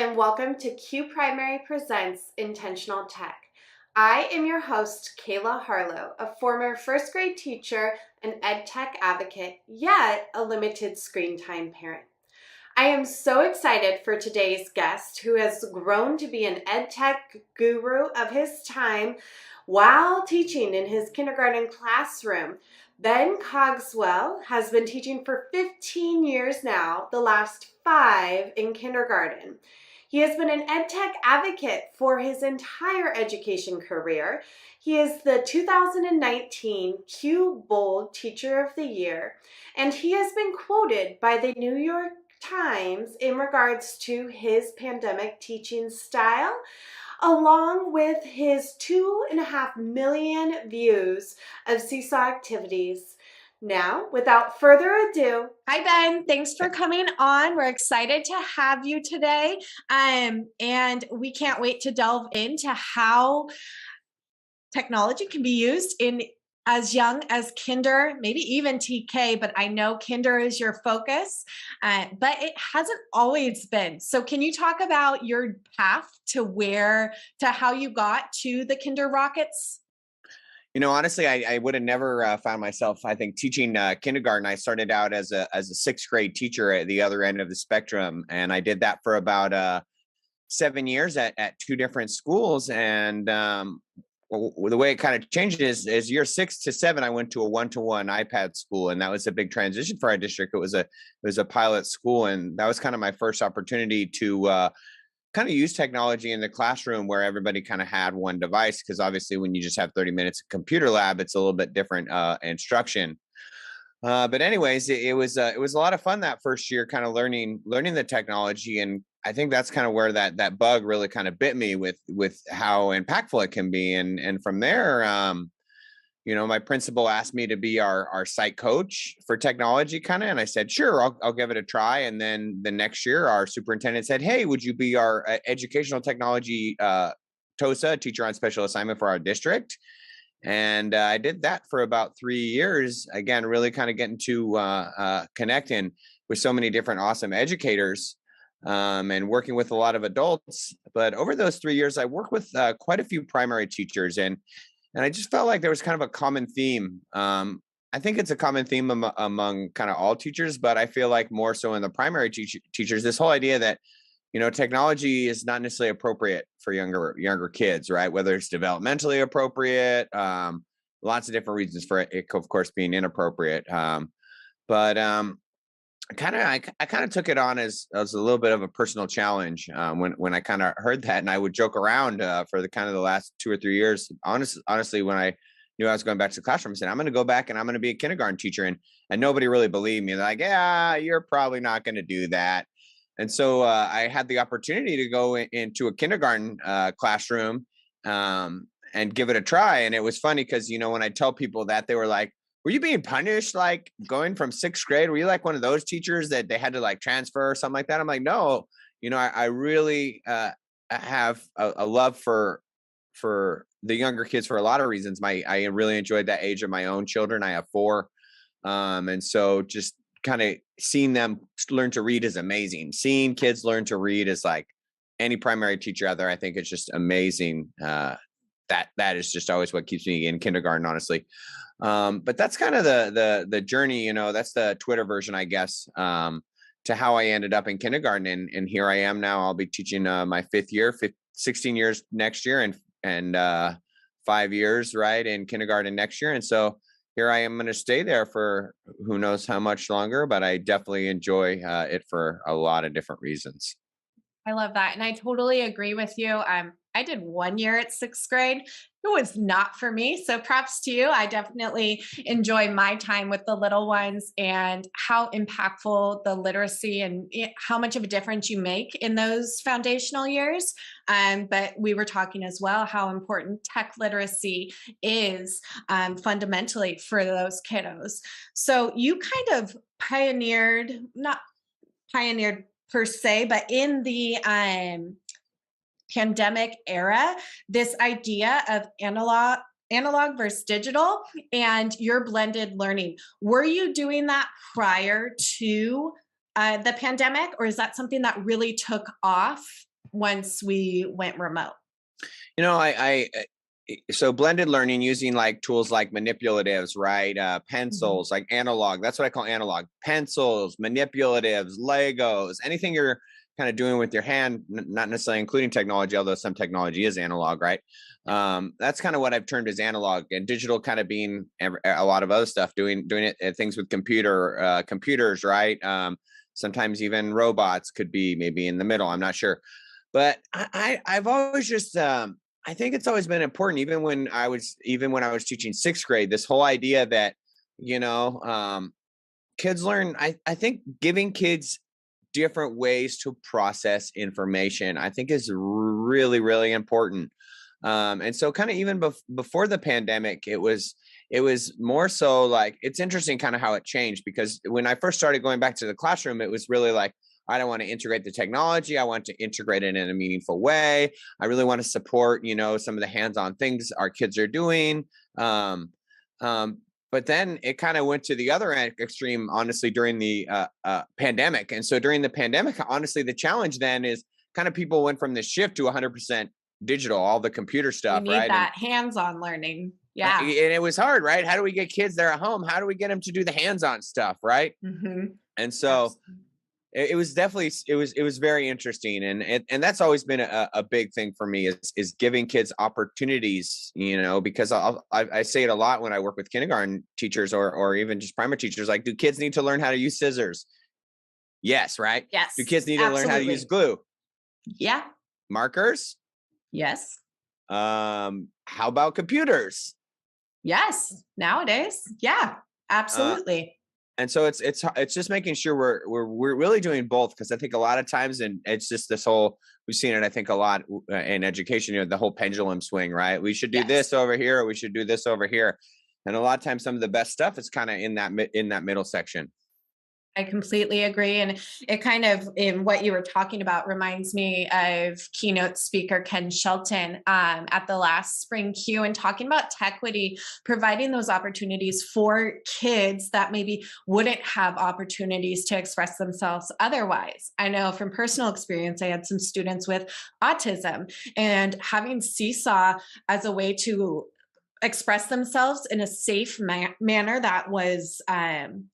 and welcome to Q Primary Presents Intentional Tech. I am your host, Kayla Harlow, a former first grade teacher and ed tech advocate, yet a limited screen time parent. I am so excited for today's guest, who has grown to be an ed tech guru of his time while teaching in his kindergarten classroom. Ben Cogswell has been teaching for 15 years now, the last 5 in kindergarten. He has been an ed tech advocate for his entire education career. He is the 2019 Q Bold Teacher of the Year, and he has been quoted by the New York Times in regards to his pandemic teaching style, along with his 2.5 million views of Seesaw activities. Now, without further ado, hi Ben, thanks for coming on. We're excited to have you today, and we can't wait to delve into how technology can be used in as young as kinder, maybe even TK, but I know kinder is your focus, but it hasn't always been. So can you talk about your path to how you got to the kinder rockets? Honestly, I would have never found myself, I think, teaching kindergarten. I started out as a sixth grade teacher at the other end of the spectrum. And I did that for about 7 years at 2 different schools. And the way it kind of changed is year 6 to 7, I went to a 1-to-1 iPad school. And that was a big transition for our district. It was a pilot school. And that was kind of my first opportunity to kind of use technology in the classroom where everybody kind of had one device, because obviously when you just have 30 minutes of computer lab, it's a little bit different instruction. But anyways, it was a lot of fun that first year, kind of learning the technology. And I think that's kind of where that bug really kind of bit me with how impactful it can be. And from there, my principal asked me to be our site coach for technology kind of, and I said, sure, I'll give it a try. And then the next year, our superintendent said, hey, would you be our educational technology TOSA, teacher on special assignment for our district? And I did that for about 3 years, again, really kind of getting to connecting with so many different awesome educators and working with a lot of adults. But over those 3 years, I worked with quite a few primary teachers, and I just felt like there was kind of a common theme. I think it's a common theme among kind of all teachers, but I feel like more so in the primary teachers, this whole idea that, technology is not necessarily appropriate for younger kids, right? Whether it's developmentally appropriate, lots of different reasons for it, of course, being inappropriate. But I kind of took it on as a little bit of a personal challenge when I kind of heard that, and I would joke around for the last 2 or 3 years. Honestly, when I knew I was going back to the classroom, I said, I'm going to go back and I'm going to be a kindergarten teacher, and nobody really believed me. They're like, yeah, you're probably not going to do that. And so I had the opportunity to go into a kindergarten classroom and give it a try. And it was funny because when I tell people that, they were like, were you being punished, like going from 6th grade? Were you like one of those teachers that they had to like transfer or something like that? I'm like, no, I really have a love for the younger kids for a lot of reasons. I really enjoyed that age of my own children. I have 4. And so just kind of seeing them learn to read is amazing. Seeing kids learn to read is like any primary teacher out there. I think it's just amazing. That is just always what keeps me in kindergarten, honestly. But that's kind of the journey, that's the Twitter version, I guess, to how I ended up in kindergarten. And here I am now. I'll be teaching my 5th year, 16 years next year, and 5 years, right, in kindergarten next year. And so here I am going to stay there for who knows how much longer, but I definitely enjoy it for a lot of different reasons. I love that. And I totally agree with you. I did 1 year at 6th grade. It was not for me. So props to you. I definitely enjoy my time with the little ones and how impactful the literacy and how much of a difference you make in those foundational years. But we were talking as well how important tech literacy is fundamentally for those kiddos. So you kind of not pioneered per se, but in the pandemic era, this idea of analog versus digital and your blended learning. Were you doing that prior to the pandemic, or is that something that really took off once we went remote? You know, so blended learning using like tools like manipulatives, right? Pencils, like analog. That's what I call analog. Pencils, manipulatives, Legos, anything you're kind of doing with your hand, not necessarily including technology, although some technology is analog, right? That's kind of what I've termed as analog, and digital kind of being a lot of other stuff, doing it things with computers, right? Sometimes even robots could be maybe in the middle. I'm not sure, but I've always just I think it's always been important, even when I was teaching sixth grade, this whole idea that, you know, kids learn, I think giving kids different ways to process information, I think is really, really important. And so kind of even before the pandemic, it was more so like, it's interesting kind of how it changed, because when I first started going back to the classroom, it was really like, I don't want to integrate the technology. I want to integrate it in a meaningful way. I really want to support, you know, some of the hands-on things our kids are doing. But then it kind of went to the other extreme, honestly, during the pandemic. And so during the pandemic, honestly, the challenge then is kind of people went from this shift to 100% digital, all the computer stuff, We need right? that hands-on learning. And Yeah. it was hard, right? How do we get kids there at home? How do we get them to do the hands-on stuff, right? And so Absolutely. it was definitely, it was very interesting, and that's always been a big thing for me, is giving kids opportunities, you know, because I say it a lot when I work with kindergarten teachers or even just primary teachers, like, do kids need to learn how to use scissors? Yes, right? Yes. Do kids need to learn how to use glue? Yeah. Markers? Yes. How about computers? Yes. Nowadays. Yeah, absolutely. And so it's just making sure we're really doing both, because I think a lot of times, and it's just this whole, we've seen it, I think, a lot in education, you know, the whole pendulum swing, right? We should do this over here, or we should do this over here. And a lot of times some of the best stuff is kind of in that middle section. I completely agree. And it kind of, in what you were talking about, reminds me of keynote speaker Ken Shelton at the last Spring Q, and talking about Tequity, providing those opportunities for kids that maybe wouldn't have opportunities to express themselves otherwise. I know from personal experience, I had some students with autism, and having Seesaw as a way to express themselves in a safe manner that was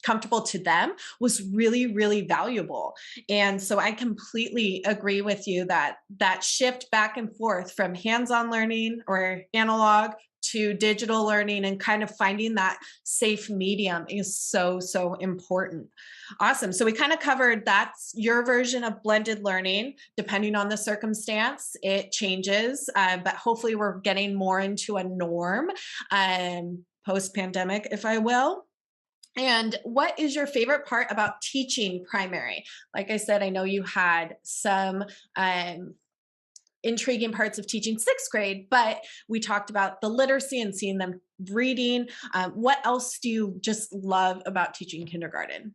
comfortable to them was really, really valuable. And so I completely agree with you that that shift back and forth from hands-on learning or analog to digital learning, and kind of finding that safe medium, is so, so important. Awesome. So we kind of covered, that's your version of blended learning. Depending on the circumstance, it changes, but hopefully we're getting more into a norm post-pandemic, if I will. And what is your favorite part about teaching primary? Like I said, I know you had some intriguing parts of teaching sixth grade, but we talked about the literacy and seeing them reading. What else do you just love about teaching kindergarten?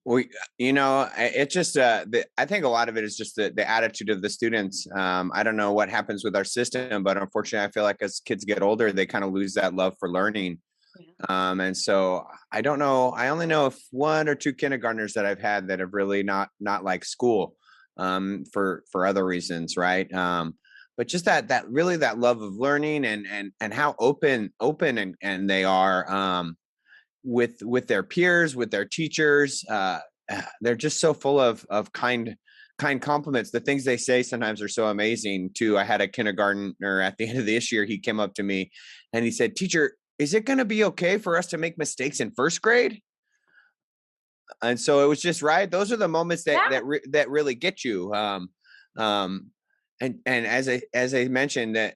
Well, you know, it just, I think a lot of it is just the attitude of the students. I don't know what happens with our system, but unfortunately, I feel like as kids get older, they kind of lose that love for learning. Yeah. And so I don't know, I only know of one or two kindergartners that I've had that have really not like school, for other reasons, right? But just that really that love of learning, and how open and they are, with their peers, with their teachers. They're just so full of kind compliments. The things they say sometimes are so amazing too. I had a kindergartner at the end of this year. He came up to me and he said, "Teacher, is it going to be okay for us to make mistakes in first grade?" And so it was just right. Those are the moments that really get you. And as I mentioned, that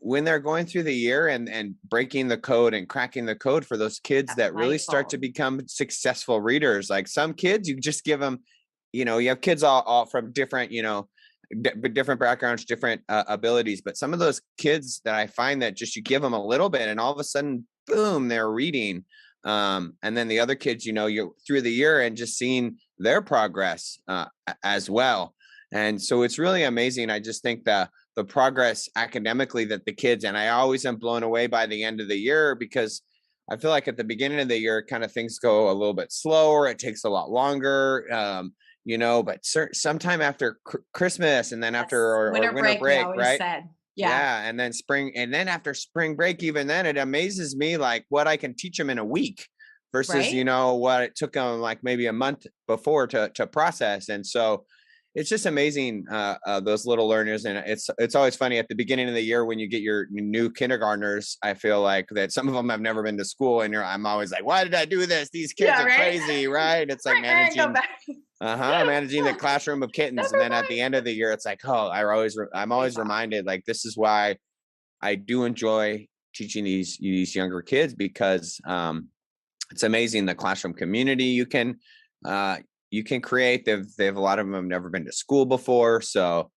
when they're going through the year and breaking the code and cracking the code for those kids that really start to become successful readers, like some kids, you just give them, you know, you have kids all from different, you know, different backgrounds, different abilities. But some of those kids that I find that just you give them a little bit and all of a sudden, boom, they're reading. And then the other kids, you know, you're through the year and just seeing their progress as well. And so it's really amazing. I just think the progress academically that the kids, and I always am blown away by the end of the year, because I feel like at the beginning of the year, kind of things go a little bit slower. It takes a lot longer. but sometime after Christmas, and then after or winter we break, always right? said. Yeah. Yeah. And then spring, and then after spring break, even then it amazes me like what I can teach them in a week versus, Right. what it took them like maybe a month before to process. And so it's just amazing, those little learners. And it's always funny at the beginning of the year when you get your new kindergartners. I feel like that some of them have never been to school, and I'm always like, why did I do this? These kids are Right. crazy, right? It's like managing the classroom of kittens. And then at the end of the year, it's like, oh, I'm always reminded, like, this is why I do enjoy teaching these younger kids, because it's amazing the classroom community you can create. They've a lot of them have never been to school before. So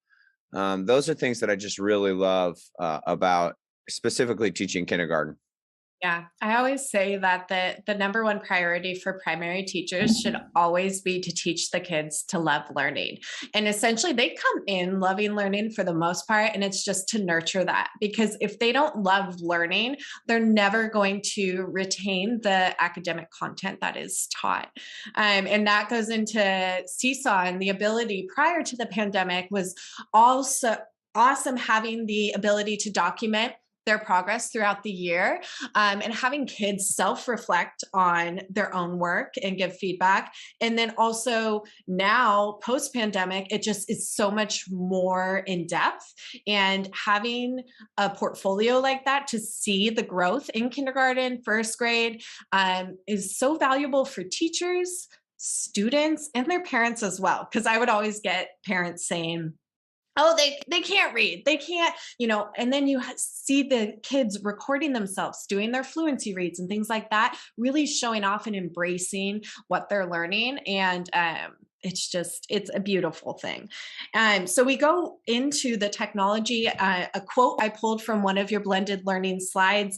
those are things that I just really love about specifically teaching kindergarten. Yeah, I always say that the number one priority for primary teachers should always be to teach the kids to love learning. And essentially they come in loving learning for the most part, and it's just to nurture that, because if they don't love learning, they're never going to retain the academic content that is taught. And that goes into Seesaw, and the ability prior to the pandemic was also awesome, having the ability to document their progress throughout the year, and having kids self-reflect on their own work and give feedback. And then also now post-pandemic, it just is so much more in depth, and having a portfolio like that to see the growth in kindergarten, first grade, is so valuable for teachers, students, and their parents as well. Because I would always get parents saying, oh, they can't read, they can't, and then you see the kids recording themselves doing their fluency reads and things like that, really showing off and embracing what they're learning. And it's a beautiful thing. So we go into the technology. A quote I pulled from one of your blended learning slides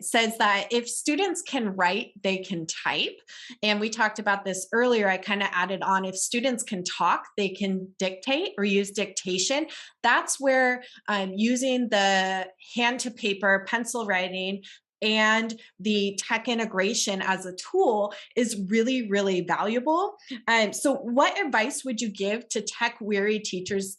says that if students can write, they can type. And we talked about this earlier. I kind of added on, if students can talk, they can dictate or use dictation. That's where using the hand to paper, pencil writing, and the tech integration as a tool is really, really valuable. So what advice would you give to tech weary teachers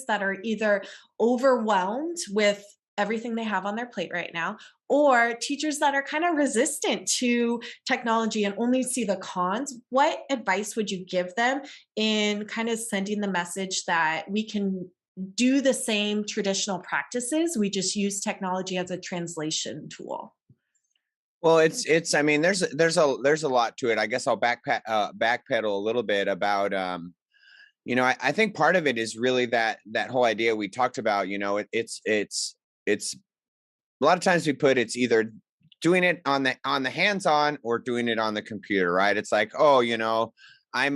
that are either overwhelmed with everything they have on their plate right now, or teachers that are kind of resistant to technology and only see the cons? What advice would you give them in kind of sending the message that we can do the same traditional practices, we just use technology as a translation tool? Well, I mean, there's a lot to it. I guess I'll backpedal a little bit about, I think part of it is really that whole idea we talked about. It's a lot of times we put, it's either doing it on the hands-on or doing it on the computer, right? It's like, oh, I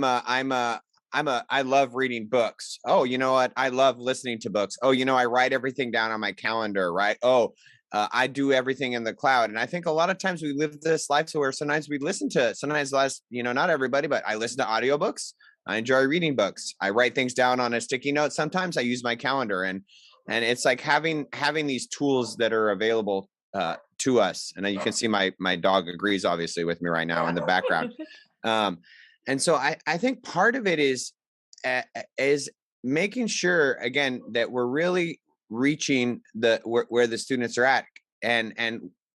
love reading books. Oh, you know what? I love listening to books. Oh, I write everything down on my calendar, right? Oh, I do everything in the cloud. And I think a lot of times we live this life so where sometimes not everybody, but I listen to audiobooks. I enjoy reading books. I write things down on a sticky note. Sometimes I use my calendar, and it's like having these tools that are available to us. And you can see my dog agrees obviously with me right now in the background. And so I think part of it is making sure, again, that we're really reaching where the students are at, and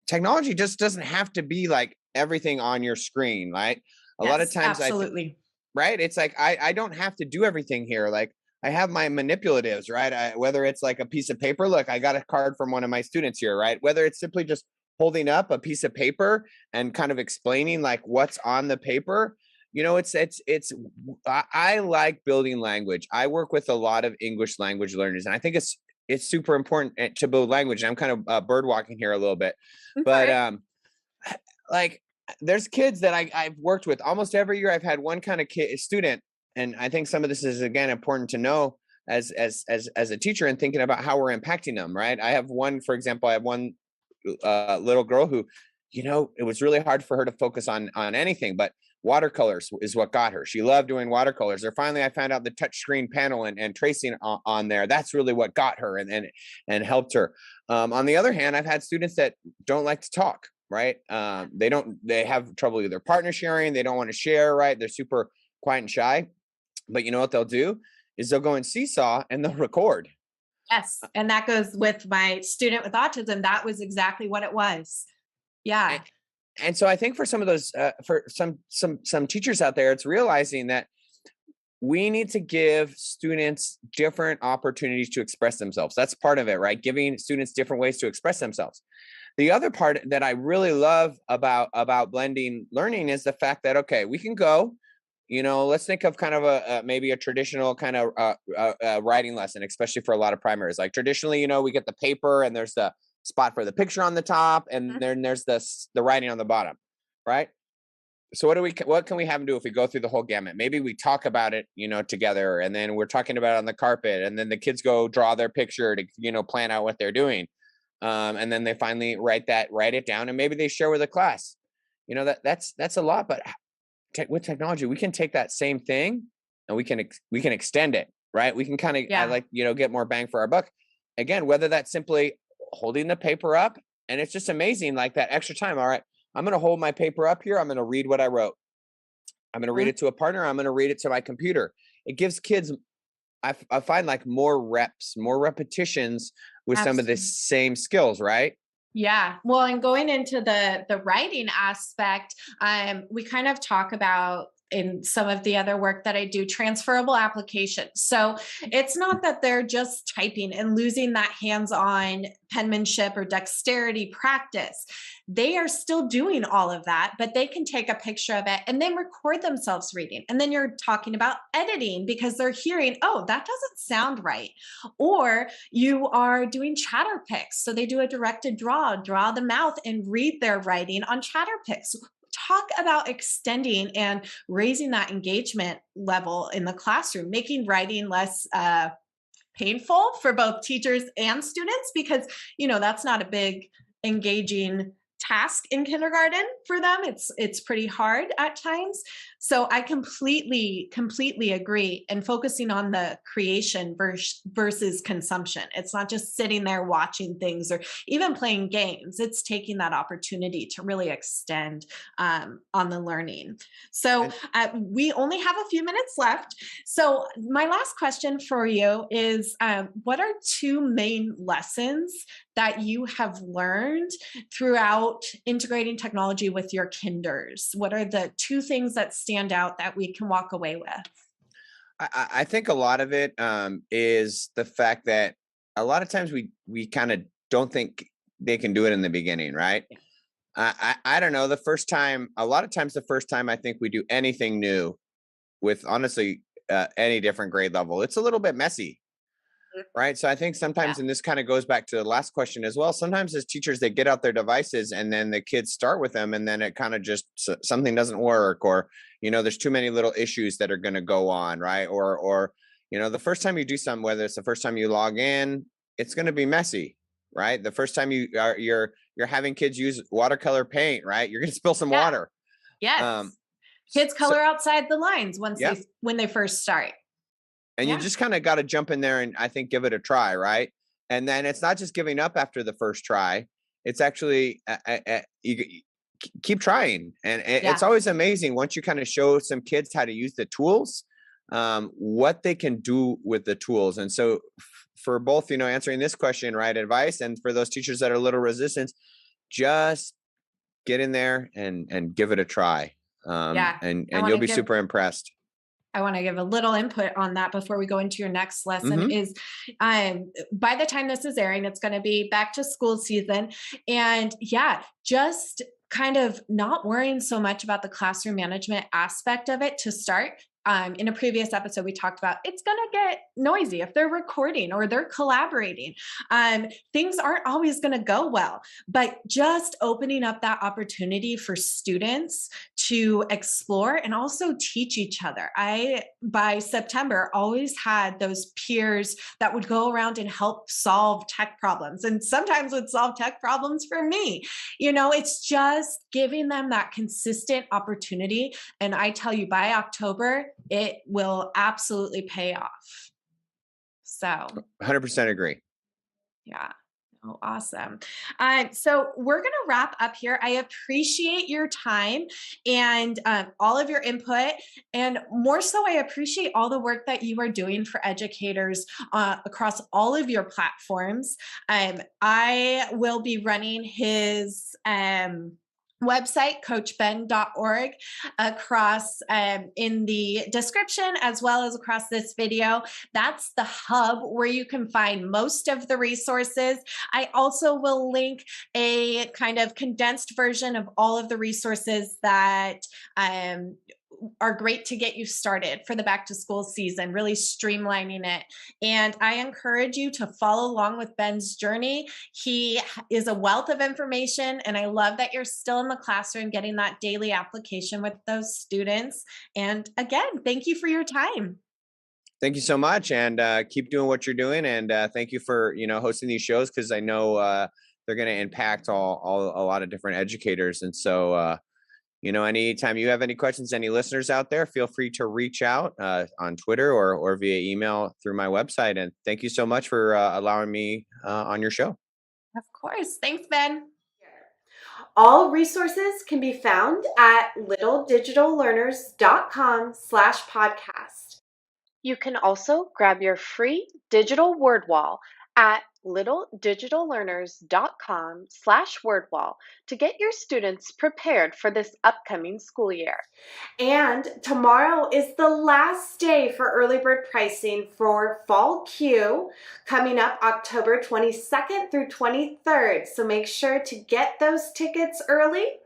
technology just doesn't have to be like everything on your screen, right? A lot of times, absolutely. Right? It's like I don't have to do everything here. Like I have my manipulatives, right? Whether it's like a piece of paper. Look, I got a card from one of my students here, right? Whether it's simply just holding up a piece of paper and kind of explaining like what's on the paper. I like building language. I work with a lot of English language learners, and I think it's super important to build language. I'm kind of bird walking here a little bit, but like there's kids that I've worked with almost every year. I've had one kind of student, and I think some of this is again important to know as a teacher and thinking about how we're impacting them, right? I have one, for example, little girl who, it was really hard for her to focus on anything, but watercolors is what got her. She loved doing watercolors. Or finally, I found out the touchscreen panel and tracing on there. That's really what got her and helped her. On the other hand, I've had students that don't like to talk, right? They have trouble with their partner sharing. They don't want to share, right? They're super quiet and shy. But you know what they'll do is they'll go in Seesaw and they'll record. Yes. And that goes with my student with autism. That was exactly what it was. Yeah. And so I think for some of those, for some teachers out there, it's realizing that we need to give students different opportunities to express themselves. That's part of it, right? Giving students different ways to express themselves. The other part that I really love about blending learning is the fact that, okay, we can go, let's think of kind of maybe a traditional kind of writing lesson, especially for a lot of primaries. Like traditionally, we get the paper and there's the spot for the picture on the top, and then there's the writing on the bottom, right? So what can we have them do if we go through the whole gamut? Maybe we talk about it, together, and then we're talking about it on the carpet, and then the kids go draw their picture to, plan out what they're doing. And then they finally write it down, and maybe they share with the class. That's a lot, but with technology, we can take that same thing and we can extend it, right? We can kind of, get more bang for our buck. Again, whether that's simply holding the paper up, and it's just amazing, like that extra time. All right, I'm going to hold my paper up here. I'm going to read what I wrote. I'm going to read it to a partner. I'm going to read it to my computer. It gives kids, I find, like more reps, more repetitions with some of the same skills, right? Yeah. Well, and going into the writing aspect, we kind of talk about in some of the other work that I do, transferable applications. So it's not that they're just typing and losing that hands-on penmanship or dexterity practice. They are still doing all of that, but they can take a picture of it and then record themselves reading. And then you're talking about editing because they're hearing, oh, that doesn't sound right. Or you are doing chatter picks. So they do a directed draw the mouth and read their writing on chatter picks. Talk about extending and raising that engagement level in the classroom, making writing less painful for both teachers and students, because, that's not a big engaging task in kindergarten for them. It's pretty hard at times. So I completely agree. And focusing on the creation versus consumption. It's not just sitting there watching things or even playing games. It's taking that opportunity to really extend on the learning. So we only have a few minutes left. So my last question for you is, what are two main lessons that you have learned throughout integrating technology with your kinders? What are the two things that stand out that we can walk away with? I think a lot of it is the fact that a lot of times we kind of don't think they can do it in the beginning, right? Yeah. I don't know. A lot of times the first time I think we do anything new with honestly any different grade level, it's a little bit messy. Right. So I think sometimes, and this kind of goes back to the last question as well, sometimes as teachers, they get out their devices and then the kids start with them and then it kind of just something doesn't work, or, there's too many little issues that are going to go on. Right. Or, the first time you do something, whether it's the first time you log in, it's going to be messy. Right. The first time you're having kids use watercolor paint, right. You're going to spill some water. Yes. Kids color outside the lines when they first start. And you just kind of got to jump in there and I think give it a try, right? And then it's not just giving up after the first try. It's actually you keep trying. And it's always amazing once you kind of show some kids how to use the tools, what they can do with the tools. And so for both, answering this question, right, advice, and for those teachers that are a little resistant, just get in there and give it a try. And you'll be super impressed. I want to give a little input on that before we go into your next lesson. Is by the time this is airing, it's going to be back to school season. And just kind of not worrying so much about the classroom management aspect of it to start. In a previous episode, we talked about it's going to get noisy if they're recording or they're collaborating. Things aren't always going to go well, but just opening up that opportunity for students to explore and also teach each other. I, by September, always had those peers that would go around and help solve tech problems, and sometimes would solve tech problems for me. It's just giving them that consistent opportunity. And I tell you, by October, it will absolutely pay off. So 100% agree. Yeah. Oh, awesome. So we're going to wrap up here. I appreciate your time and all of your input. And more so, I appreciate all the work that you are doing for educators across all of your platforms. I will be running his website, coachben.org, across in the description as well as across this video. That's the hub where you can find most of the resources. I also will link a kind of condensed version of all of the resources that are great to get you started for the back to school season, really streamlining it. And I encourage you to follow along with Ben's journey. He is a wealth of information, and I love that you're still in the classroom getting that daily application with those students. And again, thank you for your time. Thank you so much, and keep doing what you're doing. And thank you for hosting these shows, because I know they're going to impact a lot of different educators. And so anytime you have any questions, any listeners out there, feel free to reach out on Twitter or via email through my website. And thank you so much for allowing me on your show. Of course. Thanks, Ben. All resources can be found at littledigitalearners.com/podcast. You can also grab your free digital word wall at littledigitalearners.com/wordwall to get your students prepared for this upcoming school year. And tomorrow is the last day for early bird pricing for Fall Q, coming up October 22nd through 23rd. So make sure to get those tickets early.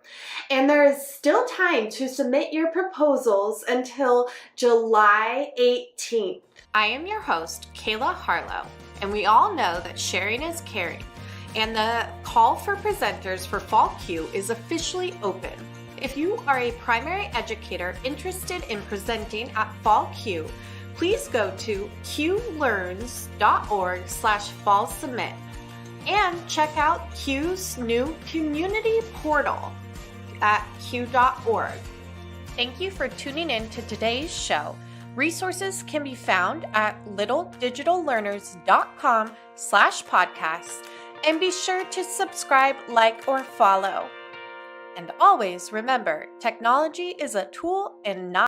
And there is still time to submit your proposals until July 18th. I am your host, Kayla Harlow, and we all know that sharing is caring. And the call for presenters for Fall Q is officially open. If you are a primary educator interested in presenting at Fall Q, please go to qlearns.org/fall submit and check out Q's new community portal at q.org. Thank you for tuning in to today's show. Resources can be found at littledigitalearners.com/podcast, and be sure to subscribe, like, or follow. And always remember, technology is a tool and not